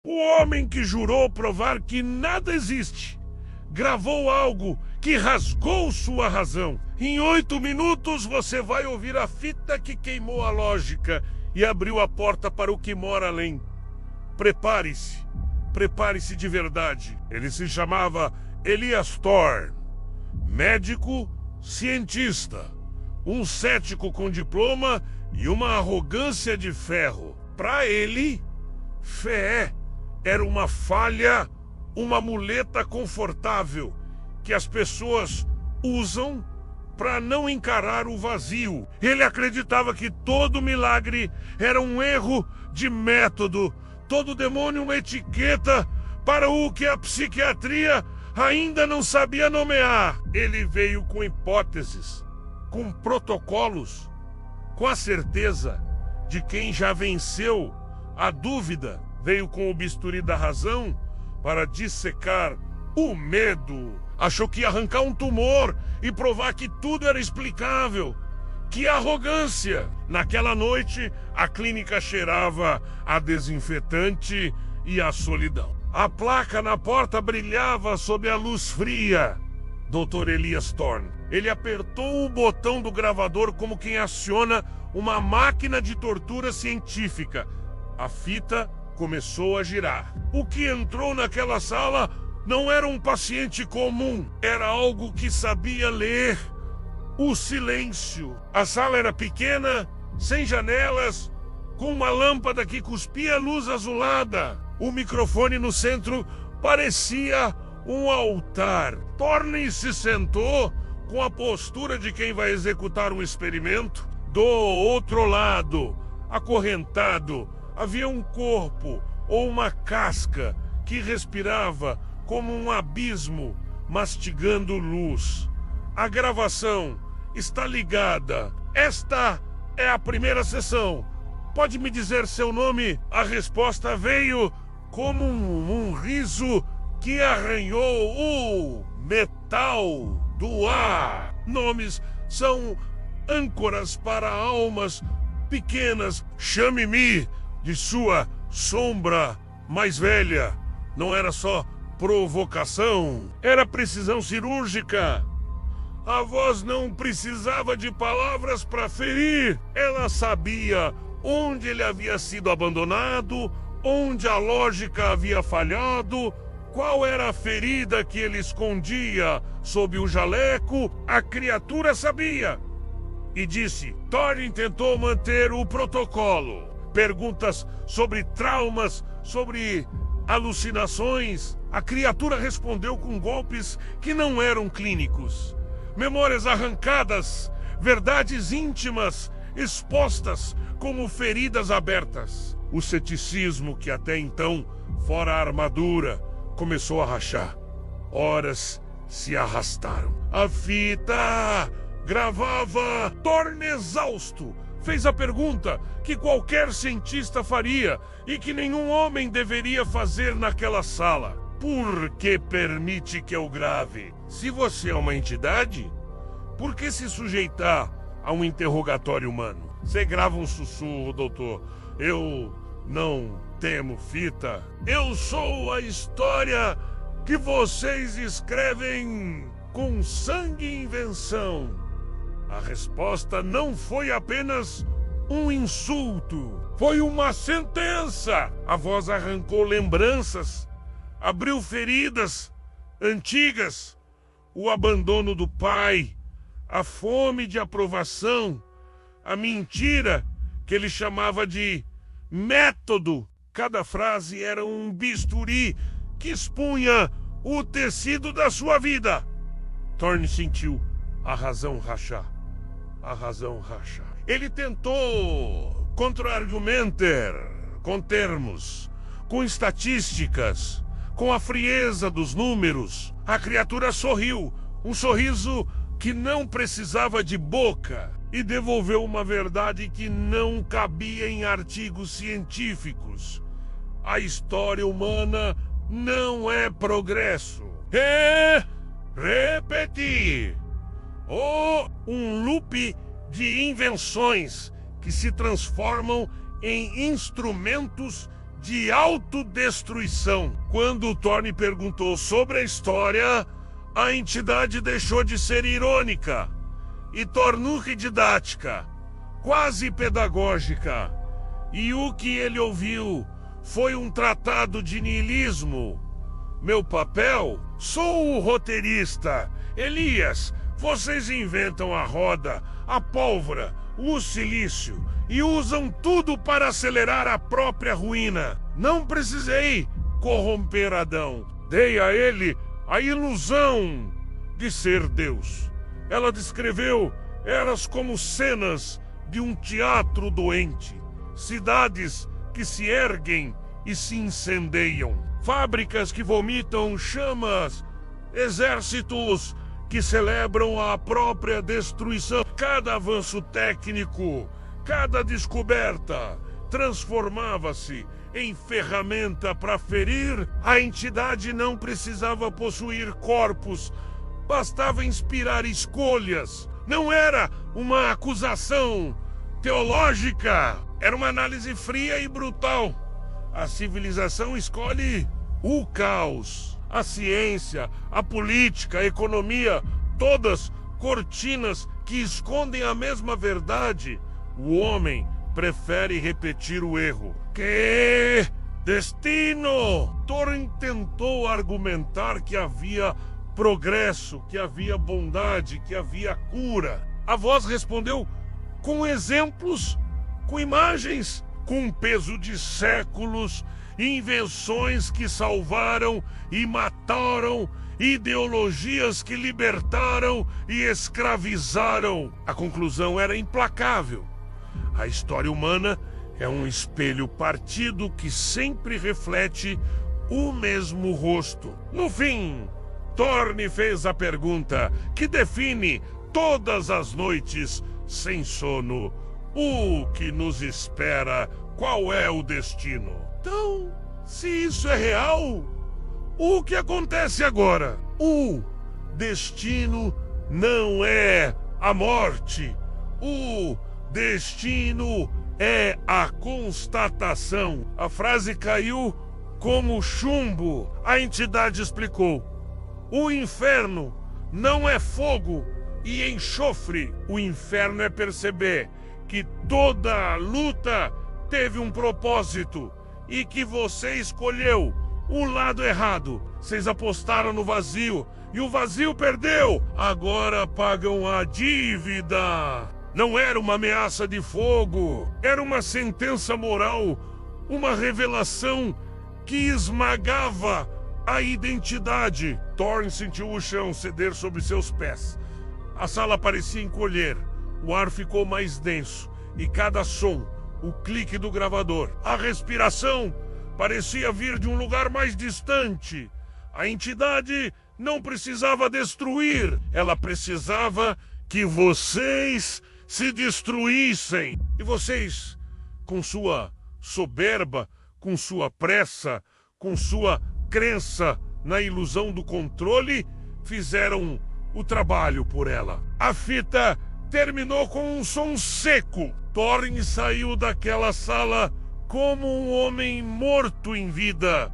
O homem que jurou provar que nada existe gravou algo que rasgou sua razão. Em 8 minutos você vai ouvir a fita que queimou a lógica e abriu a porta para o que mora além. Prepare-se. Prepare-se de verdade. Ele se chamava Elias Thorne. Médico, cientista. Um cético com diploma e uma arrogância de ferro. Para ele, fé era uma falha, uma muleta confortável que as pessoas usam para não encarar o vazio. Ele acreditava que todo milagre era um erro de método, todo demônio uma etiqueta para o que a psiquiatria ainda não sabia nomear. Ele veio com hipóteses, com protocolos, com a certeza de quem já venceu a dúvida. Veio com o bisturi da razão para dissecar o medo. Achou que ia arrancar um tumor e provar que tudo era explicável. Que arrogância! Naquela noite, a clínica cheirava a desinfetante e a solidão. A placa na porta brilhava sob a luz fria. Dr. Elias Thorne. Ele apertou o botão do gravador como quem aciona uma máquina de tortura científica. A fita começou a girar. O que entrou naquela sala não era um paciente comum. Era algo que sabia ler o silêncio. A sala era pequena, sem janelas, com uma lâmpada que cuspia luz azulada. O microfone no centro parecia um altar. Thorne se sentou com a postura de quem vai executar um experimento. Do outro lado, acorrentado, havia um corpo ou uma casca que respirava como um abismo, mastigando luz. A gravação está ligada. Esta é a primeira sessão. Pode me dizer seu nome? A resposta veio como um riso que arranhou o metal do ar. Nomes são âncoras para almas pequenas. Chame-me de sua sombra mais velha. Não era só provocação, era precisão cirúrgica. A voz não precisava de palavras para ferir. Ela sabia onde ele havia sido abandonado, onde a lógica havia falhado, qual era a ferida que ele escondia sob o jaleco. A criatura sabia e disse: Thorne tentou manter o protocolo. Perguntas sobre traumas, sobre alucinações. A criatura respondeu com golpes que não eram clínicos. Memórias arrancadas, verdades íntimas expostas como feridas abertas. O ceticismo que até então fora a armadura começou a rachar. Horas se arrastaram. A fita gravava. Thorne, exausto, fez a pergunta que qualquer cientista faria e que nenhum homem deveria fazer naquela sala. Por que permite que eu grave? Se você é uma entidade, por que se sujeitar a um interrogatório humano? Você grava um sussurro, doutor. Eu não temo fita. Eu sou a história que vocês escrevem com sangue e invenção. A resposta não foi apenas um insulto, foi uma sentença. A voz arrancou lembranças, abriu feridas antigas, o abandono do pai, a fome de aprovação, a mentira que ele chamava de método. Cada frase era um bisturi que expunha o tecido da sua vida. Thorne sentiu a razão rachar. A razão rachar. Ele tentou contra-argumentar com termos, com estatísticas, com a frieza dos números. A criatura sorriu, um sorriso que não precisava de boca, e devolveu uma verdade que não cabia em artigos científicos. A história humana não é progresso. É repetir. Ou um loop de invenções que se transformam em instrumentos de autodestruição. Quando Thorne perguntou sobre a história, a entidade deixou de ser irônica e tornou-se didática, quase pedagógica. E o que ele ouviu foi um tratado de niilismo. Meu papel? Sou o roteirista. Elias, vocês inventam a roda, a pólvora, o silício e usam tudo para acelerar a própria ruína. Não precisei corromper Adão. Dei a ele a ilusão de ser Deus. Ela descreveu eras como cenas de um teatro doente. Cidades que se erguem e se incendeiam. Fábricas que vomitam chamas. Exércitos que celebram a própria destruição. Cada avanço técnico, cada descoberta, transformava-se em ferramenta para ferir. A entidade não precisava possuir corpos, bastava inspirar escolhas. Não era uma acusação teológica, era uma análise fria e brutal. A civilização escolhe o caos. A ciência, a política, a economia, todas cortinas que escondem a mesma verdade. O homem prefere repetir o erro. Que destino! Thorin tentou argumentar que havia progresso, que havia bondade, que havia cura. A voz respondeu com exemplos, com imagens, com peso de séculos, invenções que salvaram e mataram, ideologias que libertaram e escravizaram. A conclusão era implacável. A história humana é um espelho partido que sempre reflete o mesmo rosto. No fim, Thorne fez a pergunta que define todas as noites sem sono. O que nos espera? Qual é o destino? Então, se isso é real, o que acontece agora? O destino não é a morte. O destino é a constatação. A frase caiu como chumbo. A entidade explicou. O inferno não é fogo e enxofre. O inferno é perceber que toda a luta teve um propósito e que você escolheu o lado errado. Vocês apostaram no vazio e o vazio perdeu. Agora pagam a dívida. Não era uma ameaça de fogo, era uma sentença moral, uma revelação que esmagava a identidade. Thorin sentiu o chão ceder sobre seus pés. A sala parecia encolher, o ar ficou mais denso e cada som, o clique do gravador, a respiração, parecia vir de um lugar mais distante. A entidade não precisava destruir, ela precisava que vocês se destruíssem. E vocês, com sua soberba, com sua pressa, com sua crença na ilusão do controle, fizeram o trabalho por ela. A fita terminou com um som seco. Thorin saiu daquela sala como um homem morto em vida.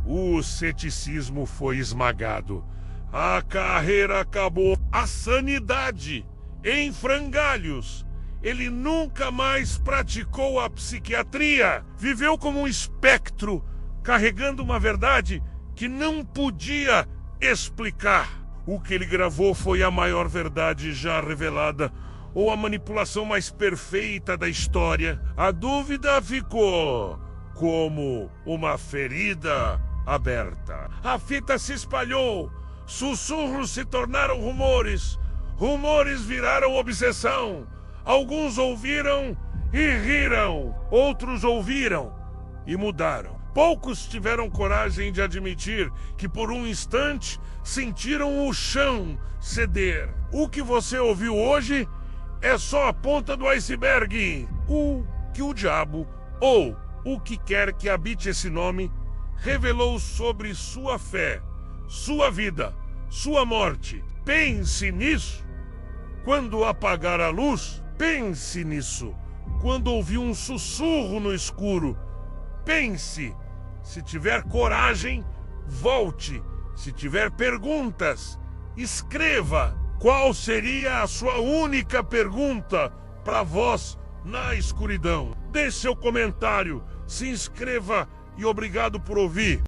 O ceticismo foi esmagado. A carreira acabou. A sanidade em frangalhos. Ele nunca mais praticou a psiquiatria. Viveu como um espectro, carregando uma verdade que não podia explicar. O que ele gravou foi a maior verdade já revelada, ou a manipulação mais perfeita da história. A dúvida ficou como uma ferida aberta. A fita se espalhou, sussurros se tornaram rumores, rumores viraram obsessão. Alguns ouviram e riram, outros ouviram e mudaram. Poucos tiveram coragem de admitir que por um instante sentiram o chão ceder. O que você ouviu hoje é só a ponta do iceberg. O que o diabo, ou o que quer que habite esse nome, revelou sobre sua fé, sua vida, sua morte. Pense nisso. Quando apagar a luz, pense nisso. Quando ouvir um sussurro no escuro, pense. Se tiver coragem, volte. Se tiver perguntas, escreva. Qual seria a sua única pergunta para Voz na Escuridão? Deixe seu comentário, se inscreva e obrigado por ouvir.